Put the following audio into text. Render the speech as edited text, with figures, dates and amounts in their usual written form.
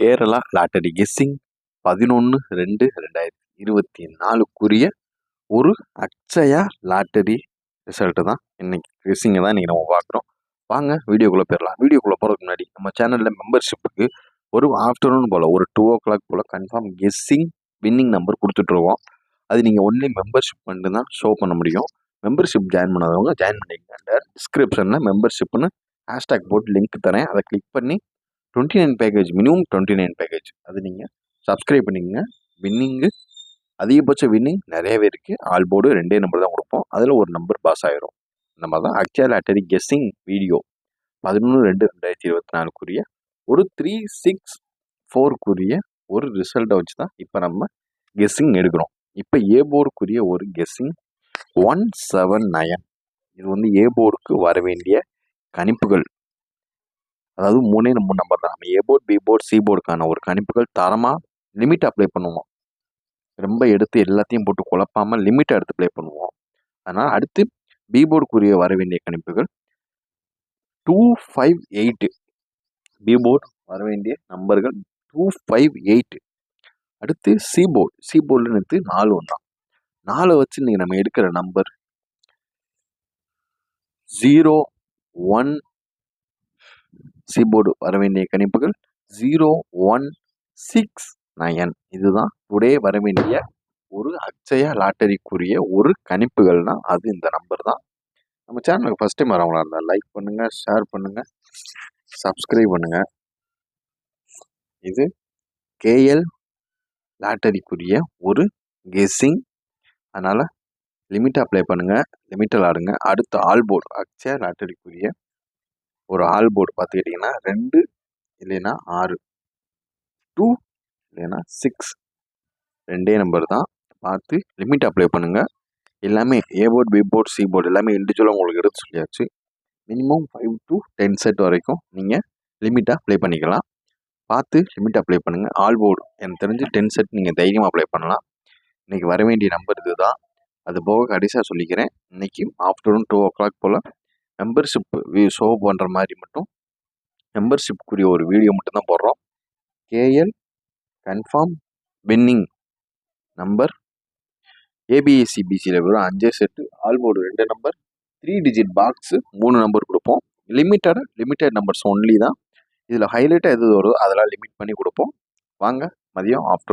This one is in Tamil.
கேரளா லாட்டரி கெஸ்ஸிங் 11/2/2024 ஒரு அக்ஷயா லாட்டரி ரிசல்ட்டு தான் இன்னைக்கு கெஸ்ஸிங்கை தான் இன்றைக்கி நம்ம பார்க்குறோம். வாங்க வீடியோக்குள்ளே போயிடலாம். வீடியோக்குள்ளே போகிறதுக்கு முன்னாடி நம்ம சேனலில் மெம்பர்ஷிப்புக்கு ஒரு ஆஃப்டர்நூன் போல் ஒரு 2 o'clock போல் கன்ஃபார்ம் கெஸ்ஸிங் வின்னிங் நம்பர் கொடுத்துட்ருவோம். அது நீங்கள் ஒன்லி மெம்பர்ஷிப் பண்ணிட்டு தான் ஷோ பண்ண முடியும். மெம்பர்ஷிப் ஜாயின் பண்ணாதவங்க ஜாயின் பண்ணிக்கங்க. அந்த டிஸ்கிரிப்ஷனில் மெம்பர்ஷிப்னு ஹேஷ்டேக் போட்டு லிங்க் தரேன். அதை கிளிக் பண்ணி 29 பேக்கேஜ் மினிமம் 29 பேக்கேஜ் அது நீங்கள் சப்ஸ்கிரைப் பண்ணிக்கங்க. வின்னிங்கு அதிகபட்ச வின்னிங் நிறையவே இருக்குது. ஆல் போர்டு 2 நம்பர் தான் கொடுப்போம். அதில் ஒரு நம்பர் பாஸ் ஆகிரும். நம்ம தான் அக்ஷயா லாட்டரி கெஸ்ஸிங் வீடியோ 11/2/2024 ஒரு 364 ஒரு ரிசல்ட்டை வச்சு தான் இப்போ நம்ம கெஸ்ஸிங் எடுக்கிறோம். இப்போ ஏ போர்டுக்குரிய ஒரு கெஸ்ஸிங் 179. இது ஏ போர்டுக்கு வர வேண்டிய கணிப்புகள், அதாவது 3 நம்பர் தான். நம்ம A board, B board, C போர்டுக்கான ஒரு கணிப்புகள் தரமாக லிமிட் அப்ளை பண்ணுவோம். ரொம்ப எடுத்து எல்லாத்தையும் போட்டு குழப்பாமல் லிமிட்டை எடுத்து ப்ளே பண்ணுவோம். அதனால் அடுத்து பி போர்டுக்குரிய வர வேண்டிய கணிப்புகள் 258. பி போர்டு வர வேண்டிய நம்பர்கள் 258. அடுத்து சி போர்டில் நிறுத்து 4 தான். 4 வச்சு இன்னைக்கு நம்ம எடுக்கிற நம்பர் 01. சி போர்டு வர வேண்டிய கணிப்புகள் 0169. இதுதான் டுடே வர வேண்டிய ஒரு அக்ஷயா லாட்டரிக்குரிய ஒரு கணிப்புகள்னா அது இந்த நம்பர் தான். நம்ம சேனலுக்கு ஃபஸ்ட் டைம் வரவங்களா இருந்தால் லைக் பண்ணுங்கள், ஷேர் பண்ணுங்கள், சப்ஸ்கிரைப் பண்ணுங்கள். இது கேஎல் லாட்டரிக்குரிய ஒரு கெஸ்ஸிங். அதனால் லிமிட் அப்ளை பண்ணுங்கள், லிமிட்டில் ஆடுங்க. அடுத்த ஆல் போர்டு அக்ஷயா லாட்டரிக்குரிய ஒரு ஆல் போர்டு பார்த்துக்கிட்டிங்கன்னா 2 இல்லைன்னா 6, 2 இல்லைன்னா 6 2 நம்பர் தான். பார்த்து லிமிட் அப்ளை பண்ணுங்கள். எல்லாமே A board, B board, C board எல்லாமே இண்டிவிஜுவலாக உங்களுக்கு எடுத்து சொல்லியாச்சு. மினிமம் 5 to 10 செட் வரைக்கும் நீங்கள் லிமிட்டாக அப்ளை பண்ணிக்கலாம். பார்த்து லிமிட் அப்ளை பண்ணுங்கள். ஆல் போர்டு எனக்கு தெரிஞ்சு 10 செட் நீங்கள் தைரியமாக அப்ளை பண்ணலாம். இன்றைக்கி வர வேண்டிய நம்பர் இது தான். அது போக கடைசியாக சொல்லிக்கிறேன், இன்றைக்கி ஆஃப்டர்நூன் 2 o'clock போல் மெம்பர்ஷிப் ஷோ பண்ணுற மாதிரி மட்டும் மெம்பர்ஷிப்புக்குரிய ஒரு வீடியோ மட்டும்தான் போடுறோம். KL confirm winning number ABSC பிசியில் வெறும் 5 set, all board 2 number, 3 digit box 3 number கொடுப்போம். லிமிட்டட் நம்பர்ஸ் ஒன்லி தான். இதில் ஹைலைட்டாக எது வருதோ அதெல்லாம் லிமிட் பண்ணி கொடுப்போம். வாங்க மதியம் ஆஃப்டர்நூன்